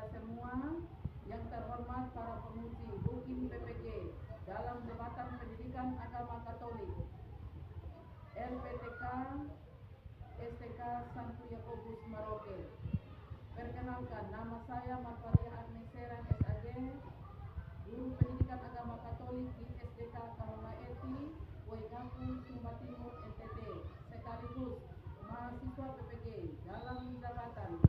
kepada semua yang terhormat para penguji BUKIN PPG dalam jabatan pendidikan agama Katolik LPTK STK Santo Yakobus Maroke. Perkenalkan, nama saya Marvadia Agnesera SAG, guru pendidikan agama Katolik di SDK Karolaeti, Waigapu, Sumba Timur, NTT, sekaligus mahasiswa PPG dalam jabatan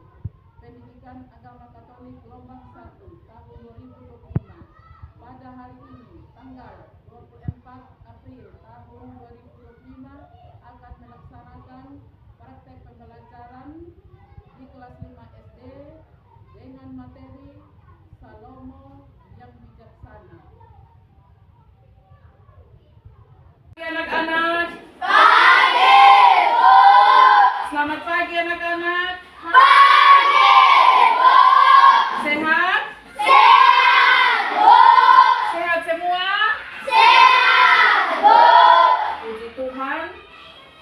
pendidikan agama Katolik gelombang 1 tahun 2025. Pada hari ini, tanggal 24 April tahun 2025, akan melaksanakan praktek pembelajaran di kelas 5 SD dengan materi Salomo yang bijaksana. Anak-anak. Pagi, Bu. Selamat pagi anak-anak. Pagi, Bu. Sehat? Sehat, Bu. Sehat semua? Sehat, Bu. Puji Tuhan,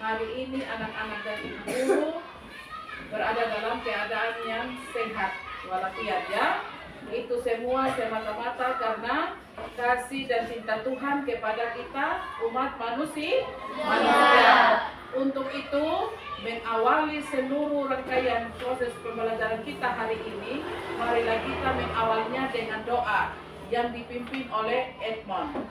hari ini anak-anak dan ibu guru berada dalam keadaan yang sehat walafiat ya. Itu semua semata-mata karena kasih dan cinta Tuhan kepada kita umat manusia. Untuk itu, mengawali seluruh rangkaian proses pembelajaran kita hari ini, marilah kita mengawalnya dengan doa yang dipimpin oleh Edmond.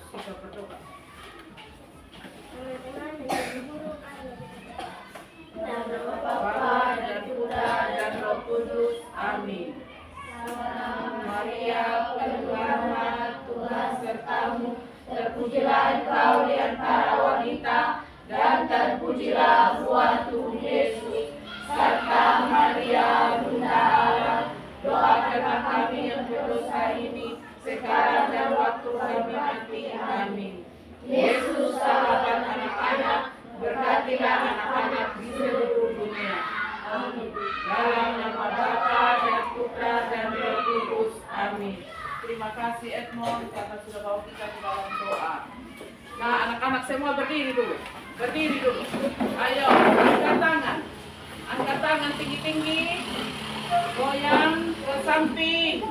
Kita berdoa. Bapa dan Putra dan Roh Kudus. Amin. Maria, penuh rahmat, Tuhan sertamu. Terpujilah engkau di antara wanita, dan terpujilah buah tubuh Yesus. Serta Maria, Bunda Allah, doakanlah kami yang berdosa ini, sekarang dan waktu kami mati. Amin. Yesus, sahabat anak-anak, berkatilah anak-anak di seluruh dunia. Amin. Dalam nama Bapa dan Putra dan Roh Kudus. Amin. Terima kasih Edmond karena sudah bawa kita ke dalam doa. Nah, anak-anak semua berdiri dulu. Berdiri dulu. Ayo, angkat tangan. Angkat tangan tinggi-tinggi. Goyang ke samping.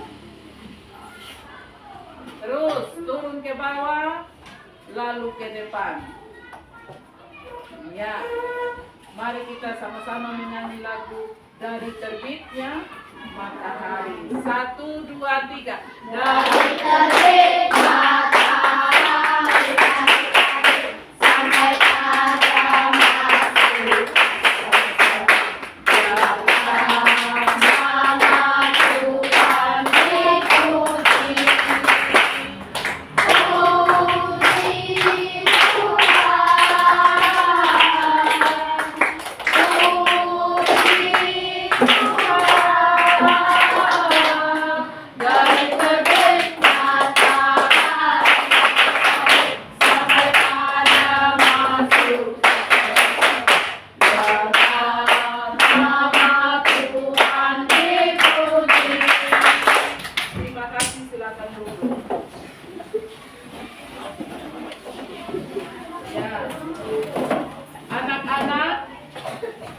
Terus turun ke bawah, lalu ke depan. Ya, mari kita sama-sama menyanyi lagu Dari Terbitnya Matahari. 1, 2, 3. Dari terbit matahari sampai pada masuk.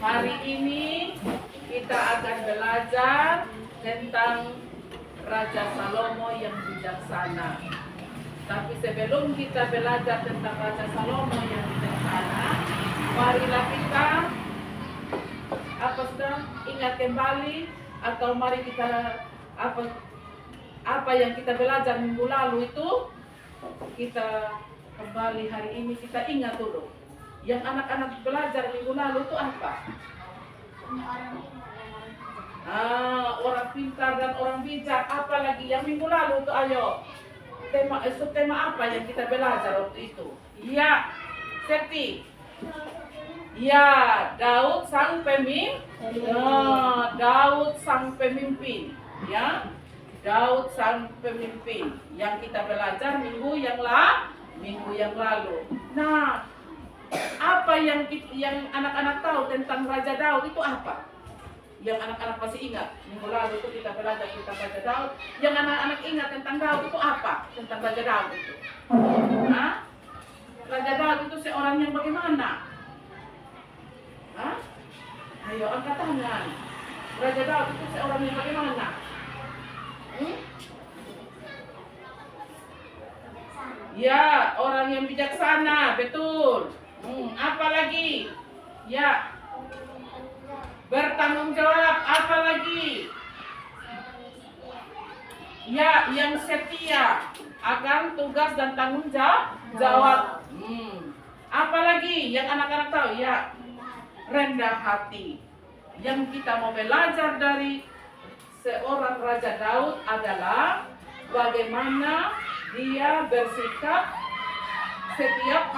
Hari ini kita akan belajar tentang Raja Salomo yang bijaksana. Tapi sebelum kita belajar tentang Raja Salomo yang bijaksana, marilah kita sudah ingat kembali atau mari kita apa yang kita belajar minggu lalu itu kita kembali hari ini kita ingat dulu. Yang anak-anak belajar minggu lalu itu apa? Orang pintar dan orang bijak. Apalagi yang minggu lalu itu ayo. Tema apa yang kita belajar waktu itu? Ya, Septi. Ya, Daud sang pemimpin. Daud sang pemimpin. Ya, Daud sang pemimpin. Yang kita belajar minggu yang lalu. Nah, apa yang anak-anak tahu tentang Raja Daud itu apa? Yang anak-anak masih ingat minggu lalu itu kita belajar tentang Raja Daud. Yang anak-anak ingat tentang Daud itu apa? Tentang Raja Daud itu. Nah, Raja Daud itu seorang yang bagaimana? Ayo angkat tangan. Raja Daud itu seorang yang bagaimana? Ya, orang yang bijaksana, betul. Apa lagi? Ya, bertanggung jawab. Apa lagi? Ya, yang setia akan tugas dan tanggung jawab. Apa lagi yang anak-anak tahu? Ya, rendah hati. Yang kita mau belajar dari seorang Raja Daud adalah bagaimana dia bersikap setiap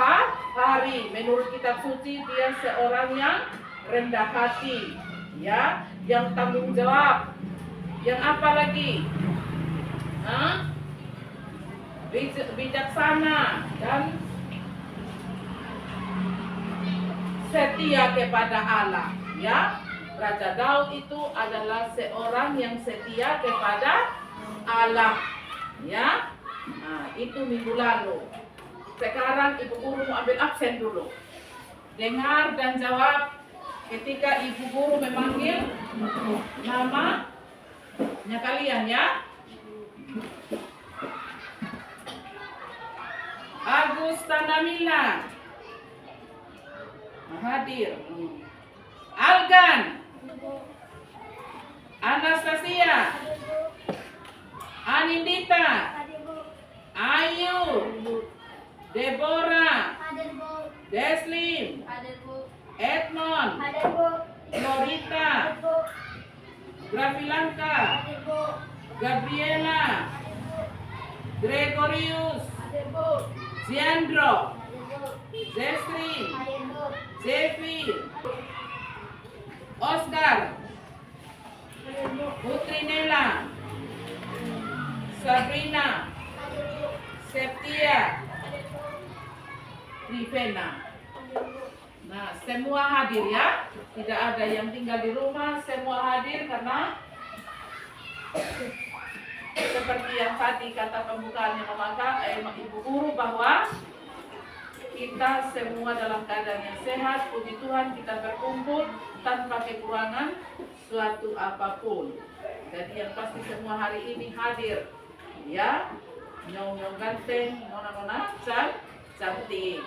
hari. Menurut kitab suci dia seorang yang rendah hati, ya, yang tanggung jawab. Yang apa lagi? Bijaksana dan setia kepada Allah, ya. Raja Daud itu adalah seorang yang setia kepada Allah, ya. Nah, itu minggu lalu. Sekarang ibu guru mau ambil absen dulu. Dengar dan jawab ketika ibu guru memanggil namanya kalian, ya. Agus Tandamila hadir. Algan, Anastasia, Anindita, Ayu, Deborah, Deslim, Edmond, Florita, Grafilanka, Gabriela, Gregorius, Ziandro, Zestrin, Zephyr, Oscar, Putri Nela, Sabrina, Septia, Rivena. Nah, semua hadir, ya. Tidak ada yang tinggal di rumah, semua hadir karena seperti yang tadi kata pembukaannya Ibu Guru bahwa kita semua dalam keadaan yang sehat, puji Tuhan kita berkumpul tanpa kekurangan suatu apapun. Jadi yang pasti semua hari ini hadir, ya. Nyong-nyong ganteng, nona-nona cantik.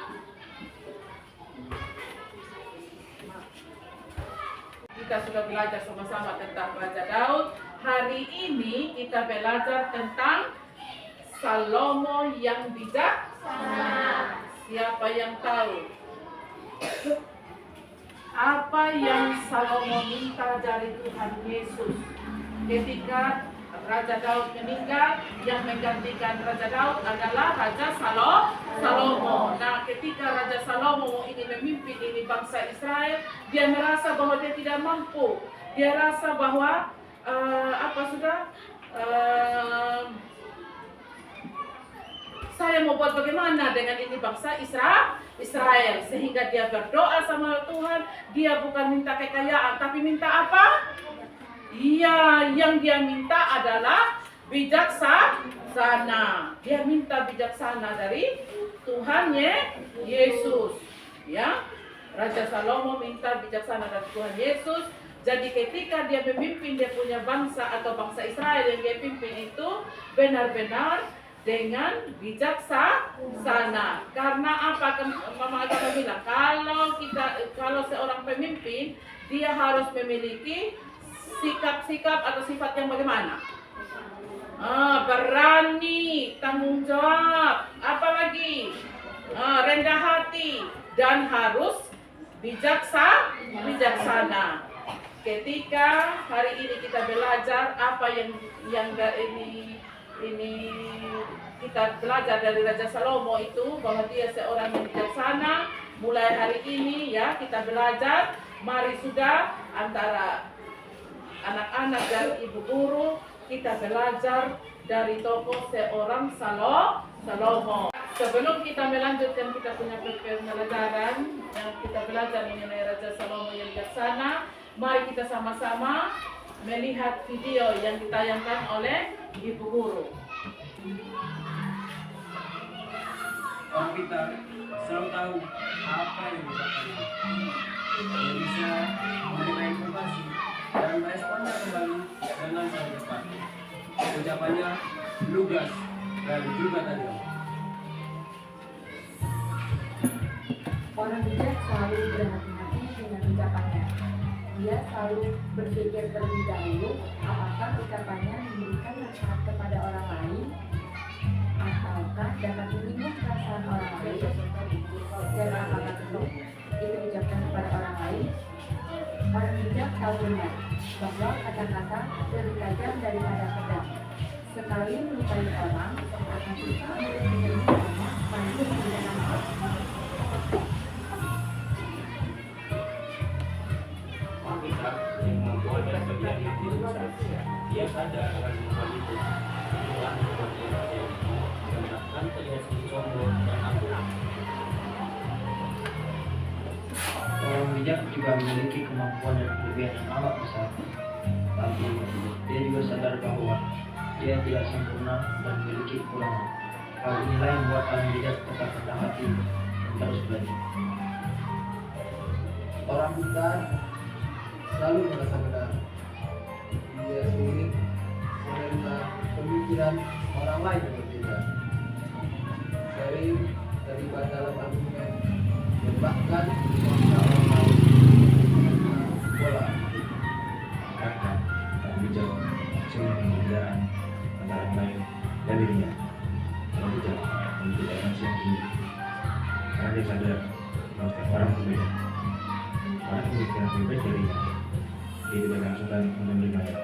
Kita sudah belajar sama-sama tentang Raja Daud. Hari ini kita belajar tentang Salomo yang bijaksana. Siapa yang tahu apa yang Salomo minta dari Tuhan Yesus ketika Raja Daud meninggal? Yang menggantikan Raja Daud adalah Raja Salomo. Nah, ketika Raja Salomo ini memimpin ini bangsa Israel, dia merasa bahwa dia tidak mampu. Dia rasa bahwa saya mau buat bagaimana dengan ini bangsa Israel, sehingga dia berdoa sama Tuhan. Dia bukan minta kekayaan, tapi minta apa? Iya, yang dia minta adalah bijaksana. Dia minta bijaksana dari Tuhan Yesus, ya. Raja Salomo minta bijaksana dari Tuhan Yesus. Jadi ketika dia memimpin dia punya bangsa atau bangsa Israel yang dia pimpin itu benar-benar dengan bijaksana. Karena apa? Mama Agama bilang kalau seorang pemimpin dia harus memiliki sikap-sikap atau sifat yang bagaimana? Berani, tanggung jawab, apalagi rendah hati, dan harus bijaksana. Ketika hari ini kita belajar apa yang ini kita belajar dari Raja Salomo itu, bahwa dia seorang yang bijaksana. Mulai hari ini, ya, kita belajar. Mari sudah antara anak-anak dan ibu guru kita belajar dari tokoh seorang Salomo. Sebelum kita melanjutkan kita punya pembelajaran yang kita belajar mengenai Raja Salomo yang bijaksana, mari kita sama-sama melihat video yang ditayangkan oleh ibu guru. Orang kita selalu tahu apa yang bisa. Dia bisa menerima informasi dan meresponnya kembali dengan sangat cepat. Ucapannya lugas dan juga tajam. Orang bijak selalu berhati-hati dengan ucapannya. Dia selalu berpikir terlebih dahulu apakah ucapannya memberikan manfaat kepada orang lain ataukah dapat menyinggung perasaan orang lain, dan apakah perlu itu diucapkan kepada orang lain. Orang bijak tahu benar bahwa kata-kata lebih tajam daripada pedang. Sekali melukai orang akan susah untuk menyelesaikannya sepanjang di dalam hati. Kita yang membuat dan bagian itu dia sadar akan membuat itu itulah membuat dia menyebabkan terlihat sombong dan angkuh. Orang bijak juga memiliki kemampuan dan kelebihan yang amat besar, tapi dia juga sadar bahwa dia tidak sempurna dan memiliki kekurangan. Hal inilah yang membuat orang bijak tetap rendah hati dan terus belajar. Orang pintar selalu merasa benar. Dia sulit menerima pemikiran orang lain yang berbeda. Sering terlibat dalam argumen dan bahkan memaksa orang lain menerima bola. Karena orang bijak sering pembelajaran antara orang lain dan dirinya. Orang bijak memiliki emosi yang tinggi karena dia sadar bahwa setiap orang berbeda. Orang pemikiran berbeda darinya, dia tidak akan suka menerimanya.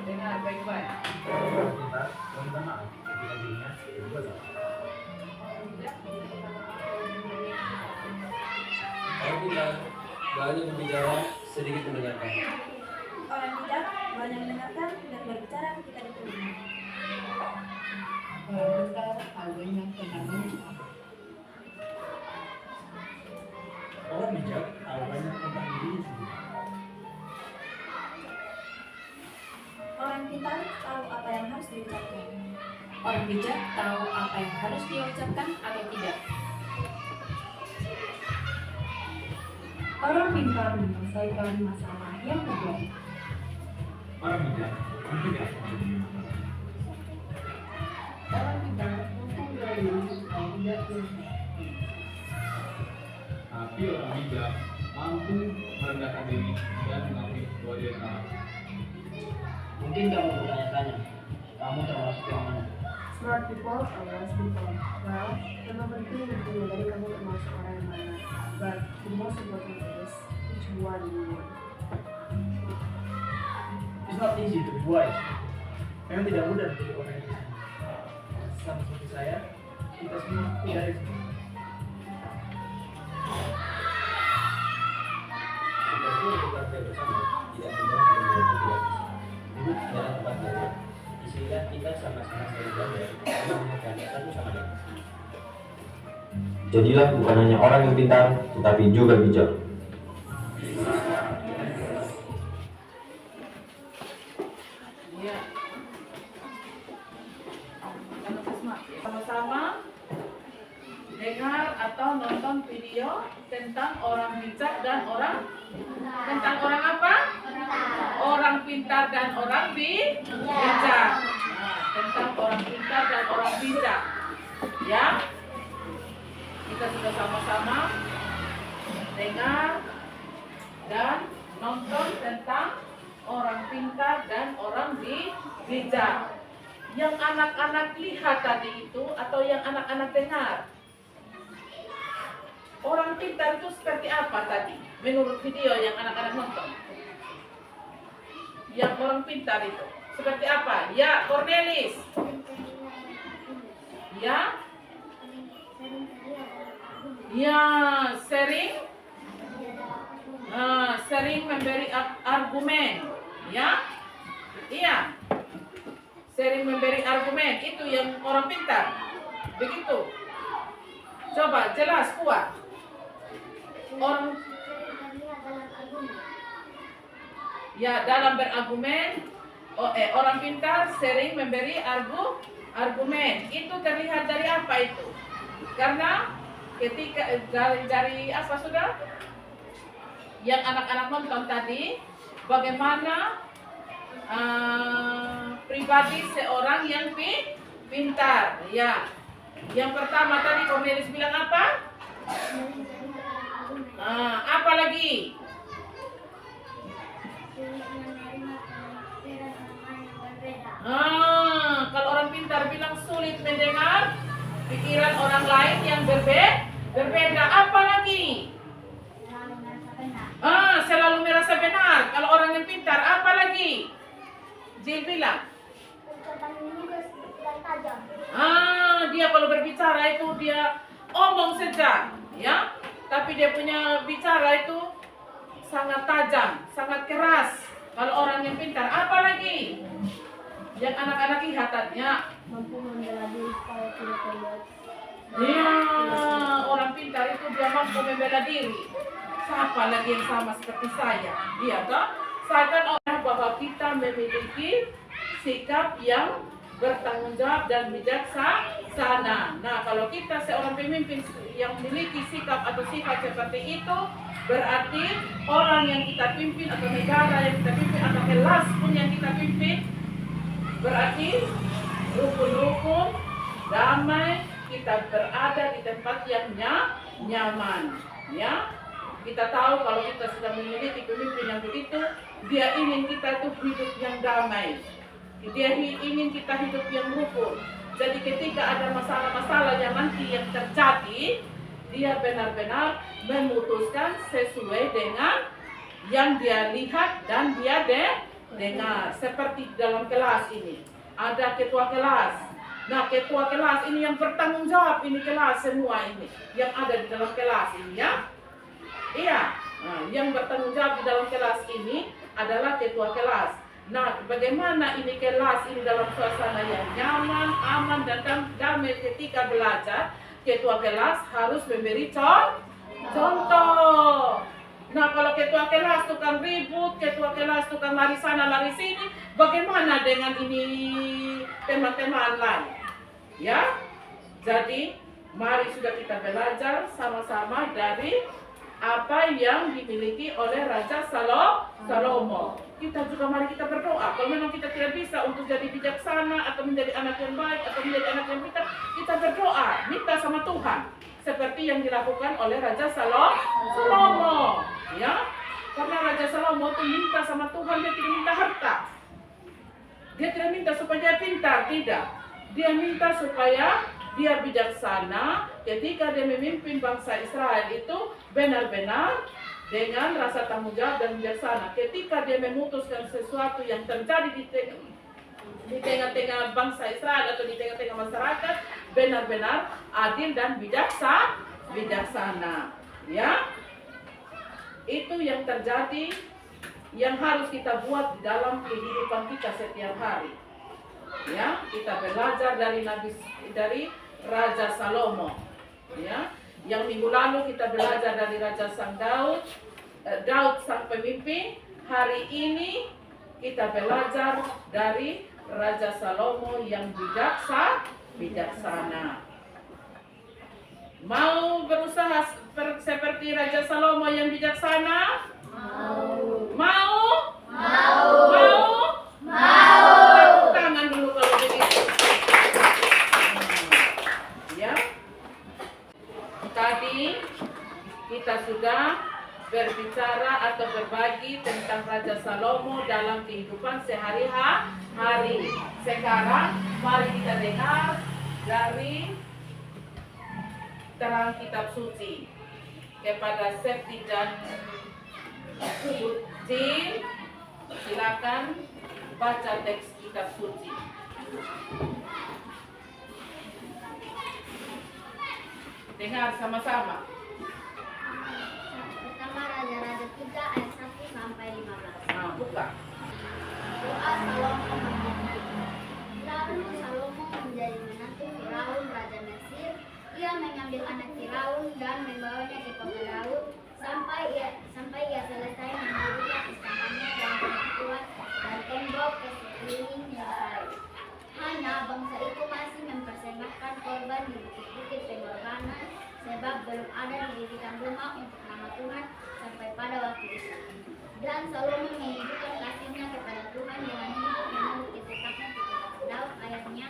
Dengar baik-baik. Orang pintar meminta maaf ketika dirinya berbuat salah. Orang pintar banyak berbicara, sedikit mendengarkan. Orang bijak banyak mendengarkan dan berbicara ketika ditemukan. Orang pintar banyak tentang manusia. Orang bijak tahu banyak tentang dirinya sendiri. Orang pintar tahu apa yang harus diucapkan. Orang bijak tahu apa yang harus dia ucapkan atau tidak. Orang pintar menyelesaikan masalah yang terjadi. Orang bijak mencegah terjadinya masalah. Orang pintar mempunyai supaya tidak rugi. Tapi orang bijak mampu merendahkan diri dan mengakui bahwa dia salah. Mungkin kamu bertanya-tanya, kamu termasuk yang mana? Smart people are wise people. Well, memang penting untuk menyadari kamu termasuk orang yang mana. But the most important is which one you want. It's not easy to be wise. Memang tidak mudah menjadi orang yang bijak. Sama seperti saya, kita semua tidak ada. Kita semua bekerja bersama, tidak benar tidak belajar. Duduk dalam tempat belajar. Istilah kita sama-sama saling belajar, dan mengerti satu sama lain. Jadilah bukan hanya orang yang pintar, tetapi juga bijak. Ya. Sama-sama dengar atau nonton video tentang orang bijak dan orang apa? Orang pintar dan orang bijak. Nah, tentang orang pintar dan orang bijak. Ya. Kita sudah sama-sama dengar dan nonton tentang orang pintar dan orang bijak. Yang anak-anak lihat tadi itu atau yang anak-anak dengar? Orang pintar itu seperti apa tadi? Menurut video yang anak-anak nonton. Yang orang pintar itu seperti apa? Ya, Cornelis. Ya. Ya, sering memberi argumen. Ya. Iya. Sering memberi argumen, itu yang orang pintar. Begitu. Coba jelas, kuat. Orang ya dalam berargumen, orang pintar sering memberi argumen. Itu terlihat dari apa itu? Karena ketika dari apa sudah? Yang anak-anak nonton tadi, bagaimana pribadi seorang yang pintar. Ya, yang pertama tadi Komelis bilang apa? Apa lagi? Kalau orang pintar bilang sulit mendengar pikiran orang lain yang berbeda. Apa lagi? Selalu merasa benar. Kalau orang yang pintar, apa lagi? Jill bilang. Dia kalau berbicara itu dia omong saja, ya. Tapi dia punya bicara itu sangat tajam, sangat keras. Kalau orang yang pintar, apa lagi? Yang anak-anak lihatannya Mampu membela diri supaya tidak terlihat. ya, orang pintar itu dia mampu membela diri. Siapa lagi yang sama seperti saya? Iya toh? Saya kan orang bahwa kita memiliki sikap yang bertanggung jawab dan bijaksana. Nah, kalau kita seorang pemimpin yang memiliki sikap atau sifat seperti itu, berarti orang yang kita pimpin atau negara yang kita pimpin atau kelas pun yang kita pimpin, berarti rukun-rukun, damai, kita berada di tempat yang nyaman. Ya, kita tahu kalau kita sudah memiliki pemimpin yang begitu, dia ingin kita tuh hidup yang damai. Dia ingin kita hidup yang rukun. Jadi ketika ada masalah-masalah yang nanti yang terjadi, dia benar-benar memutuskan sesuai dengan yang dia lihat dan dia dengar. Seperti dalam kelas ini, ada ketua kelas. Nah, ketua kelas ini yang bertanggung jawab, ini kelas semua ini yang ada di dalam kelas ini, ya. Iya, nah, yang bertanggung jawab di dalam kelas ini adalah ketua kelas. Nah, bagaimana ini kelas ini dalam suasana yang nyaman, aman, dan damai ketika belajar, ketua kelas harus memberi contoh. Nah, kalau ketua kelas tukang ribut, ketua kelas tukang lari sana, lari sini, bagaimana dengan ini teman-teman lain? Ya, jadi mari sudah kita belajar sama-sama dari apa yang dimiliki oleh Raja Salomo. Kita juga mari kita berdoa. Kalau memang kita tidak bisa untuk jadi bijaksana atau menjadi anak yang baik atau menjadi anak yang pintar, kita berdoa, minta sama Tuhan. Seperti yang dilakukan oleh Raja Salomo. Ya, karena Raja Salomo itu minta sama Tuhan, dia tidak minta harta. Dia tidak minta supaya dia pintar, tidak. Dia minta supaya dia bijaksana ketika dia memimpin bangsa Israel itu benar-benar dengan rasa tanggung jawab dan bijaksana. Ketika dia memutuskan sesuatu yang terjadi di tengah-tengah bangsa Israel atau di tengah-tengah masyarakat, benar-benar adil dan bijaksana. Ya, itu yang terjadi, yang harus kita buat di dalam kehidupan kita setiap hari. Ya, kita belajar dari Raja Salomo. Ya, yang minggu lalu kita belajar dari Raja Sang Daud sang pemimpin. Hari ini kita belajar dari Raja Salomo yang bijaksana. Mau berusaha seperti Raja Salomo yang bijaksana? Mau? Tepuk tangan dulu kalau begitu. Ya. Tadi kita sudah berbicara atau berbagi tentang Raja Salomo dalam kehidupan sehari-hari. Sekarang mari kita dengar dari terang kitab suci kepada Septi dan Suci. Silakan baca teks kitab suci. Dengar sama-sama. Pertama Raja-Raja 3 ayat 1 sampai 15. Nah, buka. Doa Salomo menjadi. Lalu Salomo menjadi menantu Firaun Raja Mesir. Ia mengambil anak Firaun dan membawanya ke kota Daud sampai ia selesai mendirikan istananya dan memperkuat dan tembok ke sekeliling Yerusalem. Hanya bangsa itu masih mempersembahkan korban di bukit-bukit pengorbanan sebab sebab belum ada didirikan rumah untuk nama Tuhan sampai pada waktu itu. Dan Salomo menunjukkan kasihnya kepada Tuhan dengan hidup menurut ketetapan Daud ayatnya,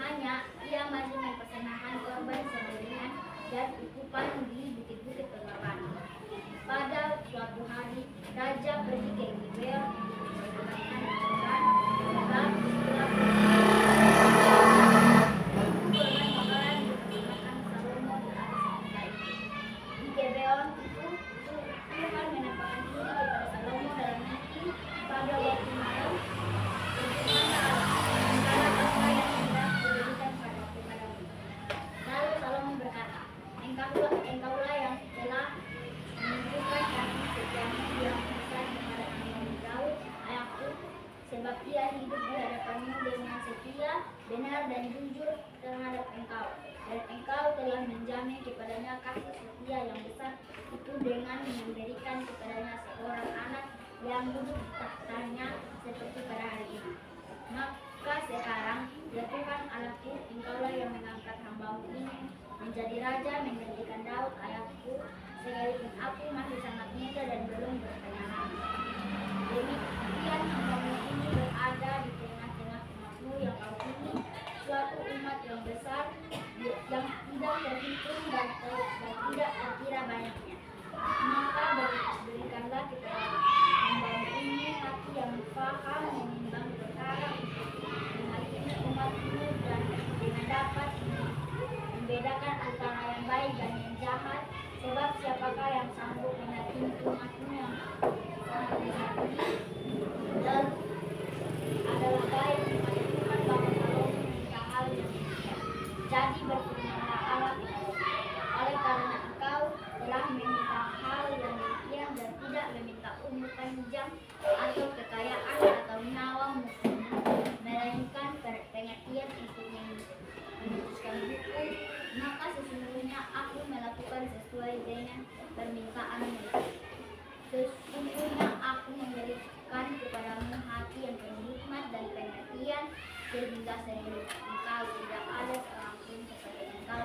hanya ia masih mempersembahkan korban sembelihan dan ukupan di bukit-bukit pengorbanan. Pada suatu hari, raja pergi ke Gibeon untuk mempersembahkan korban, sebab istilah Gibeon itu Tuhan menampakkan diri kepada Salomo dalam mimpi pada waktu malam. Segala apa yang hendak diberikan kepadamu. Lalu Salomo berkata, Engkaulah yang telah menunjukkan kasih setiamu yang besar kepada Nabi Daud ayahku, sebab ia hidup di hadapanmu dengan setia, benar dan jujur terhadap engkau. Dan engkau telah menjamin kepadanya kasih setia yang besar itu dengan memberikan kepadanya seorang anak yang duduk di tahtanya seperti pada hari ini. Maka sekarang, ya Tuhan Allahku, engkaulah yang mengangkat hambamu ini menjadi raja menggantikan Daud ayahku, sekalipun aku masih sangat muda dan belum berkenalan. Demikian hambamu ini berada di tengah-tengah umatmu yang kau pilih, suatu umat yang besar, yang tidak terhitung dan tidak terkira banyaknya. Maka berikanlah kepada hambamu ini hati yang paham menimbang perkara untuk menghakimi umatmu dan dengan dapat membedakan antara yang baik dan yang jahat, sebab siapakah yang sanggup menghakimi umatmu yang sangat besar ini, dan adalah baik kepada Tuhan bahwa Salomo meminta hal yang demikian. Jadi berfirmanlah Allah, oleh karena engkau telah meminta hal yang demikian dan tidak meminta umur panjang atau kekayaan atau nyawa musuhmu, melainkan pengertian untuk memutuskan hukum, maka sesungguhnya aku melakukan sesuai dengan permintaanmu. Sesungguhnya aku memberikan kepadamu hati yang penuh hikmat dan pengertian, sehingga seluruh engkau tidak ada seorang pun seperti engkau,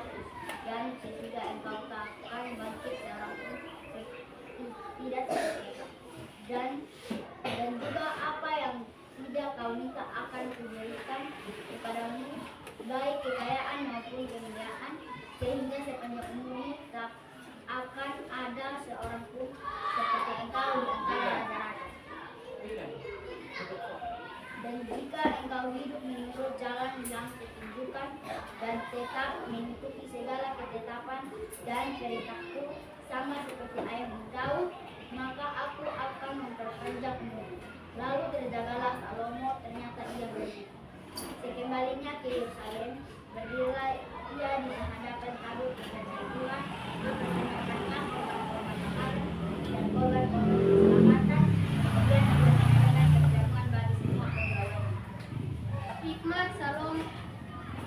dan sesudah engkau takkan bangkit seorang pun tidak seperti engkau. Dan juga apa yang tidak kau minta akan kuberikan kepadamu, baik kekayaan maupun kemuliaan, sehingga sepanjang umurmu tak akan ada seorang pun seperti engkau di antara raja-raja. Dan jika engkau hidup menurut jalan yang kutunjukkan dan tetap mengikuti segala ketetapan dan perintahku sama seperti ayahmu Daud, maka aku akan memperpanjang umurmu. Lalu terjagalah Salomo, ternyata ia bermimpi. Sekembalinya ke Yerusalem, berdirilah ia di hadapan tabut perjamuan, mempersembahkannya korban-korban makanan dan korban-korban keselamatan, kemudian mempersembahkan perjamuan bagi semua pegawainya. Hikmat Salomo,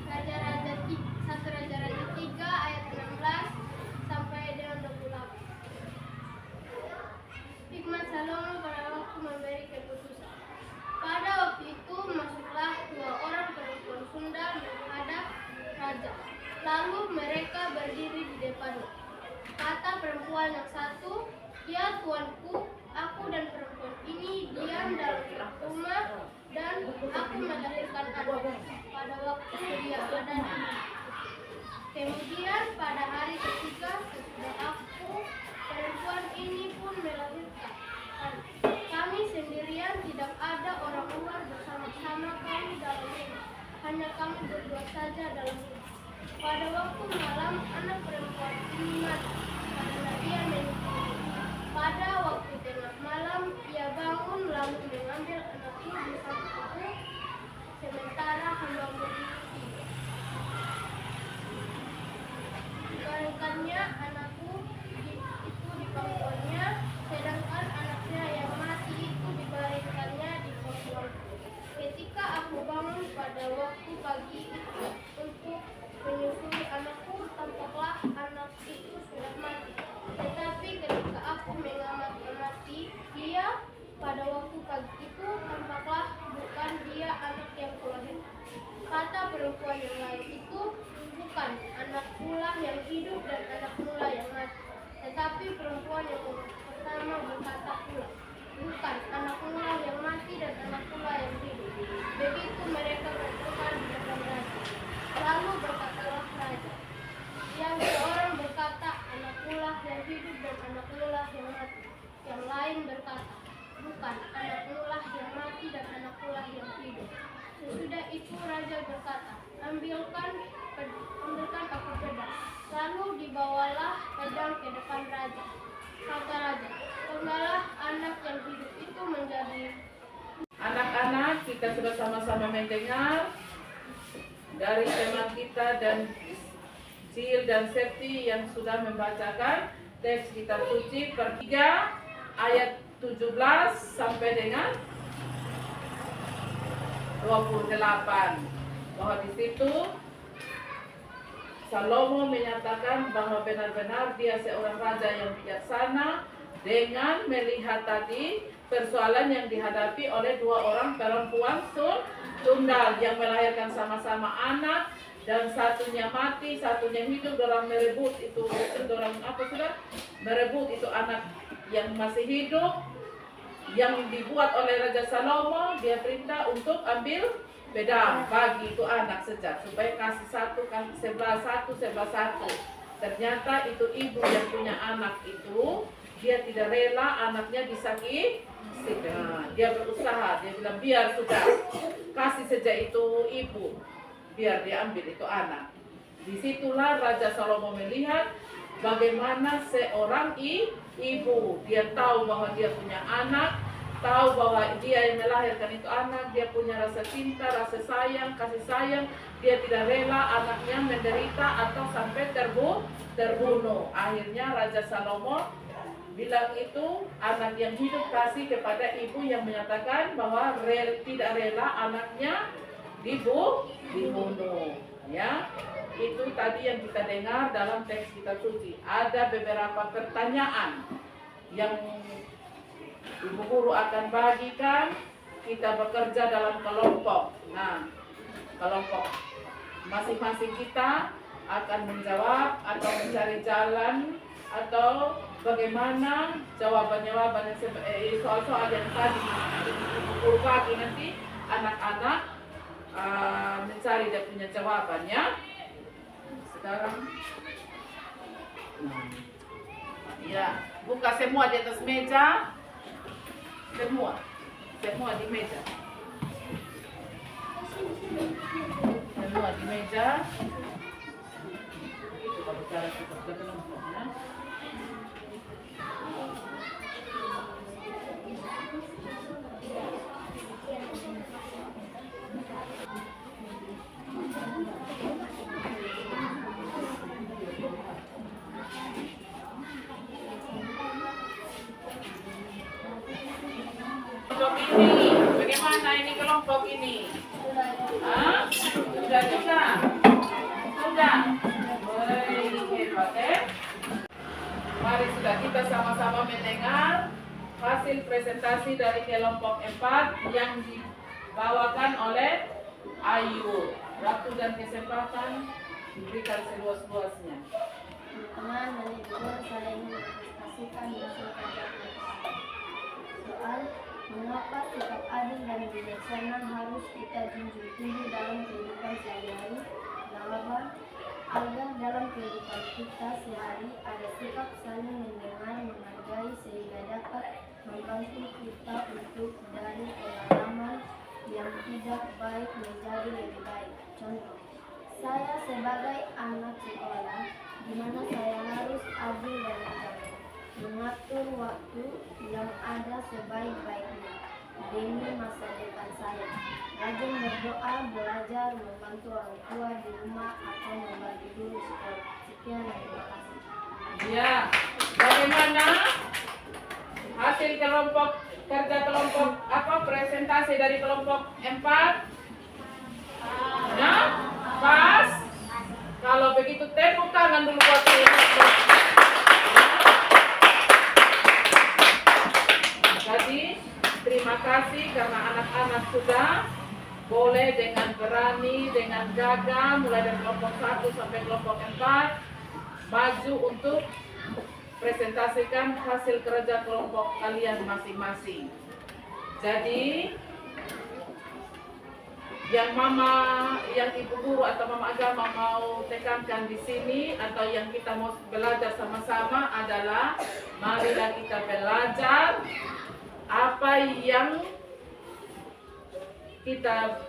Raja-Raja 3 ayat 16 sampai dengan 28. Hikmat Salomo pada waktu memberi keputusan. Pada waktu itu masuklah 2 orang perempuan sundal menghadap raja. Lalu mereka berdiri di depannya. Kata perempuan yang satu, "Ya tuanku, aku dan perempuan ini diam dalam rumah dan aku melahirkan anak pada waktu dia ada di rumah. Kemudian pada hari ketiga sesudah aku, perempuan ini pun melahirkan anak. Kami sendirian, tidak ada orang luar bersama-sama kami dalam rumah. Hanya kami berdua saja dalam rumah. Pada waktu malam, anak perempuan ini mati karena ia mimpi. Pada waktu tengah malam, ia bangun lalu mengambil anakku di sampingku, sementara hambamu ini tidur. Diberikannya anakku itu di pangkuannya, sedangkan anaknya yang mati itu diberikannya di pangkuanku. Ketika aku bangun pada waktu pagi itu untuk menyusui anakku, tampaklah anak itu sudah mati. Tetapi ketika aku mengamati dia pada waktu pagi itu, tampaklah bukan dia anak yang kulahirkan. Kata perempuan yang lain itu, bukan, anakku lah yang hidup dan anakmu lah ditentukan, anakmu lah yang mati dan anakku lah yang hidup. Sesudah itu raja berkata, ambilkan aku pedang. Lalu dibawalah pedang ke depan raja. Kata raja, penggalah anak yang hidup itu menjadi. Anak-anak, kita sudah sama-sama mendengar dari teman kita dan Sil dan Septi yang sudah membacakan teks kitab suci per 3 ayat 17 sampai dengan 28, bahwa di situ Salomo menyatakan bahwa benar-benar dia seorang raja yang bijaksana dengan melihat tadi persoalan yang dihadapi oleh 2 orang perempuan tunggal yang melahirkan sama-sama anak, dan satunya mati, satunya hidup. Dorang merebut itu, merebut itu anak yang masih hidup, yang dibuat oleh Raja Salomo. Dia perintah untuk ambil pedang, bagi itu anak sejak, supaya kasih sebelah satu. Ternyata itu ibu yang punya anak itu, dia tidak rela anaknya disakiti. Dia berusaha, dia bilang biar sudah, kasih saja itu ibu, biar dia ambil itu anak. Disitulah Raja Salomo melihat bagaimana seorang ibu, dia tahu bahwa dia punya anak, tahu bahwa dia yang melahirkan itu anak, dia punya rasa cinta, rasa sayang, kasih sayang. Dia tidak rela anaknya menderita atau sampai terbunuh. Akhirnya Raja Salomo bilang itu anak yang hidup kasih kepada ibu yang menyatakan bahwa tidak rela anaknya dibunuh. Ya, itu tadi yang kita dengar dalam teks kitab suci. Ada beberapa pertanyaan yang ibu guru akan bagikan. Kita bekerja dalam kelompok. Nah, kelompok masing-masing kita akan menjawab atau mencari jalan atau bagaimana jawaban-jawaban soal-soal yang tadi ibu guru bagi. Nanti anak-anak mencari dia punya jawabannya. Sekarang ya, buka semua di atas meja. Semua di meja. Semua di meja. Itu kalau cara kita sudah kelompoknya. Kelompok ini, bagaimana ini kelompok ini? Sudah juga? Sudah? Hebat ya? Mari sudah kita sama-sama mendengar hasil presentasi dari kelompok 4 yang dibawakan oleh Ayu. Waktu dan kesempatan diberikan seluas-luasnya. Teman dan ibu saya ingin mempresentasikan hasil kerja soal mengapa sikap adil dan bijaksana harus kita junjung tinggi dalam kehidupan sehari-hari. Jawaban, agar dalam kehidupan kita sehari ada sikap saling mendengar, menghargai sehingga dapat membantu kita untuk dari pengalaman yang tidak baik menjadi lebih baik. Contoh, saya sebagai anak sekolah, di mana saya harus adil dan bijaksana, mengatur waktu yang ada sebaik-baiknya demi masa depan saya. Rajin berdoa, belajar, membantu orang tua di rumah atau membagi guru sekolah. Sekian, terima kasih. Ya, bagaimana hasil kerja kelompok presentasi dari kelompok 4? Nah, pas. Kalau begitu tepuk tangan dulu buat Jadi terima kasih karena anak-anak sudah boleh dengan berani, dengan gagah mulai dari kelompok 1 sampai kelompok 4 maju untuk presentasikan hasil kerja kelompok kalian masing-masing. Jadi yang ibu guru atau mama agama mau tekankan di sini atau yang kita mau belajar sama-sama adalah marilah kita belajar apa yang kita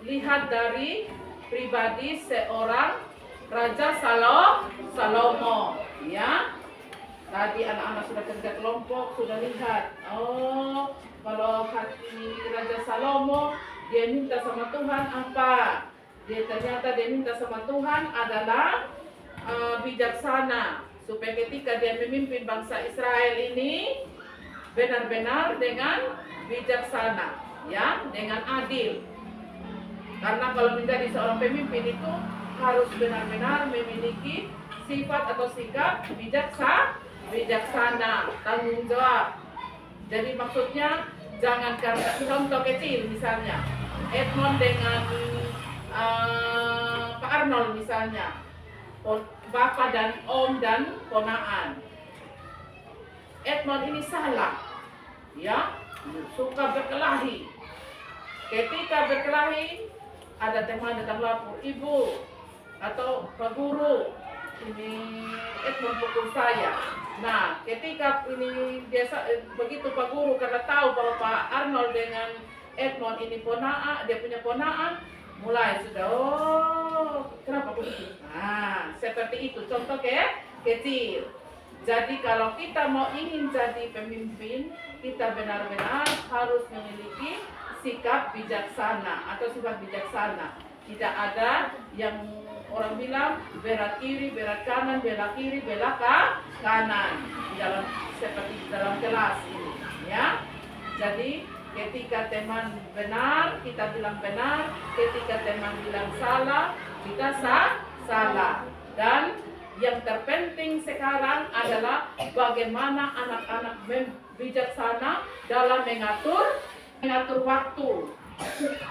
lihat dari pribadi seorang Raja Salomo, ya. Tadi anak-anak sudah kerja kelompok, sudah lihat. Oh, kalau hati Raja Salomo, dia minta sama Tuhan apa? Ternyata dia minta sama Tuhan adalah bijaksana, supaya ketika dia memimpin bangsa Israel ini benar-benar dengan bijaksana, ya, dengan adil. Karena kalau menjadi seorang pemimpin itu harus benar-benar memiliki sifat atau sikap bijaksana, tanggung jawab. Jadi maksudnya jangan karena contoh kecil misalnya Edmond dengan Pak Arnold misalnya, bapak dan om dan ponaan. Edmond ini salah, ya, suka berkelahi. Ketika berkelahi, ada teman datang lapor, ibu atau pak guru, ini Edmond pukul saya. Nah, ketika ini biasa begitu pak guru karena tahu bahwa Pak Arnold dengan Edmond ini ponaan, dia punya ponaan, mulai sudah, oh kenapa begitu? Nah, seperti itu contoh kecil. Jadi kalau kita mau ingin jadi pemimpin, kita benar-benar harus memiliki sikap bijaksana atau sifat bijaksana. Tidak ada yang orang bilang berat kiri, berat kanan, bela kiri, bela kanan seperti dalam kelas ini, ya. Jadi ketika teman benar, kita bilang benar. Ketika teman bilang salah, kita salah. Dan yang terpenting sekarang adalah bagaimana anak-anak bijaksana dalam mengatur waktu.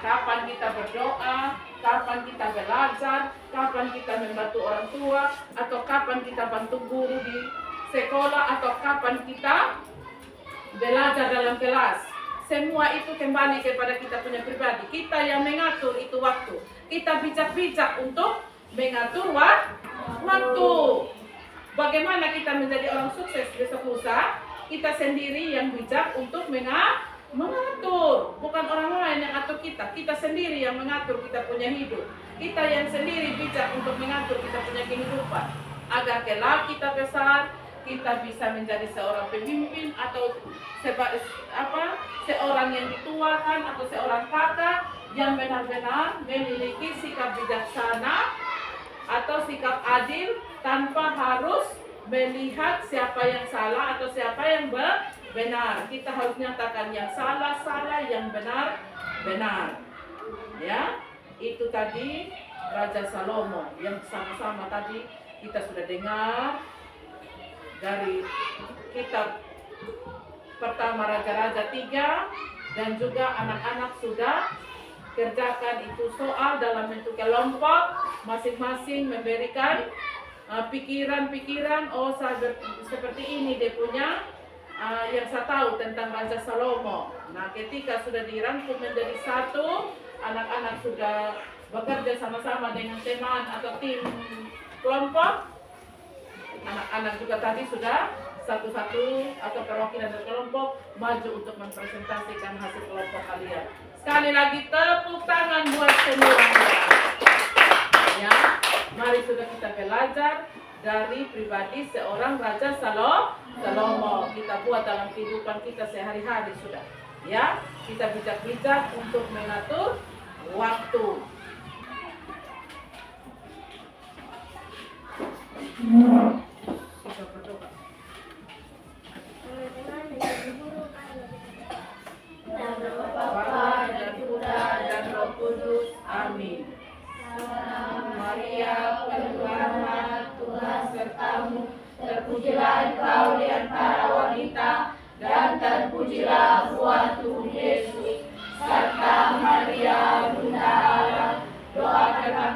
Kapan kita berdoa, kapan kita belajar, kapan kita membantu orang tua, atau kapan kita bantu guru di sekolah, atau kapan kita belajar dalam kelas. Semua itu kembali kepada kita punya pribadi. Kita yang mengatur itu waktu. Kita bijak-bijak untuk mengatur waktu. Bagaimana kita menjadi orang sukses besok lusa? Kita sendiri yang bijak untuk mengatur. Bukan orang lain yang atur kita. Kita sendiri yang mengatur kita punya hidup. Kita yang sendiri bijak untuk mengatur kita punya kehidupan. Agar kelak kita besar, kita bisa menjadi seorang pemimpin atau seorang yang dituakan atau seorang kakak yang benar-benar memiliki sikap bijaksana atau sikap adil tanpa harus melihat siapa yang salah atau siapa yang benar. Kita harus nyatakan yang salah, yang benar. Ya, itu tadi Raja Salomo yang sama-sama tadi kita sudah dengar dari kitab pertama Raja-Raja 3, dan juga anak-anak sudah kerjakan itu soal dalam bentuk kelompok, masing-masing memberikan pikiran-pikiran, oh seperti ini dia punya yang saya tahu tentang Raja Salomo. Nah, ketika sudah dirangkum menjadi satu, anak-anak sudah bekerja sama-sama dengan teman atau tim kelompok. Anak-anak juga tadi sudah satu-satu atau perwakilan dari kelompok maju untuk mempresentasikan hasil kelompok kalian. Sekali lagi tepuk tangan buat semuanya. Ya, mari sudah kita belajar dari pribadi seorang Raja Salomo. Kita buat dalam kehidupan kita sehari-hari sudah. Ya, kita bijak-bijak untuk mengatur waktu. Bapa dan Putra dan Roh Kudus. Amin. Maria, penuh rahmat, Tuhan sertamu. Terpujilah engkau di antara wanita, dan terpujilah buah tubuh Yesus. Serta Maria, Bunda Allah, doakanlah